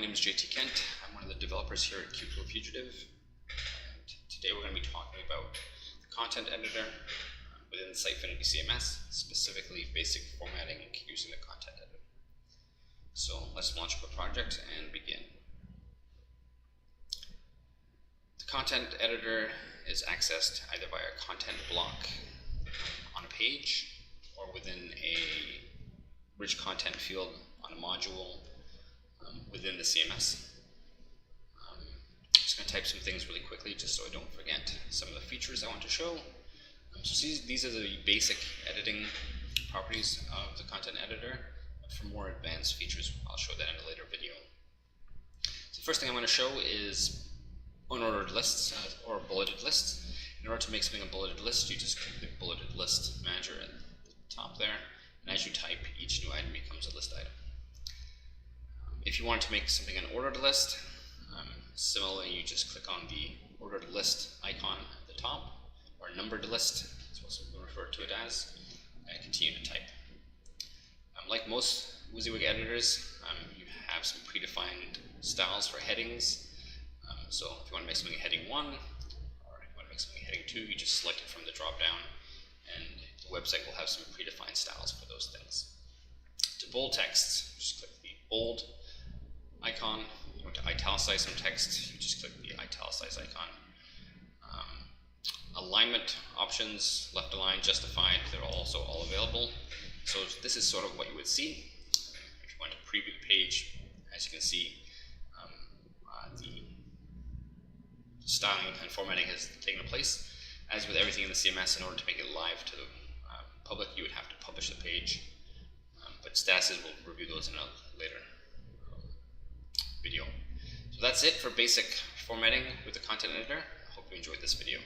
name is JT Kent. I'm one of the developers here at Cubicle Fugitive. And today we're going to be talking about the content editor within Sitefinity CMS, specifically basic formatting using the content editor. So let's launch up a project and begin. The content editor is accessed either by a content block on a page or within a rich content field on a module within the CMS. I'm just going to type some things really quickly just so I don't forget some of the features I want to show. So these are the basic editing properties of the content editor. For more advanced features, I'll show that in a later video. So the first thing I want to show is unordered lists or bulleted lists. In order to make something a bulleted list, you just click the bulleted list manager at the top there, and as you type, each new item becomes a list item. If you want to make something an ordered list, similarly you just click on the ordered list icon at the top, or numbered list, that's what we refer to it as, and continue to type. Like most WYSIWYG editors, you have some predefined styles for headings. So if you want to make something a heading 1, or if you want to make something a heading 2, you just select it from the drop down, and the website will have some predefined styles for those things. To bold text, just click the bold icon. If you want to italicize some text, you just click the italicize icon. Alignment options, left align, justified, they're also all available. So this is sort of what you would see. If you want to preview the page, as you can see, the styling and formatting has taken place. As with everything in the CMS, in order to make it live to the public, you would have to publish the page. But statuses will review those in a later video. So that's it for basic formatting with the content editor. I hope you enjoyed this video.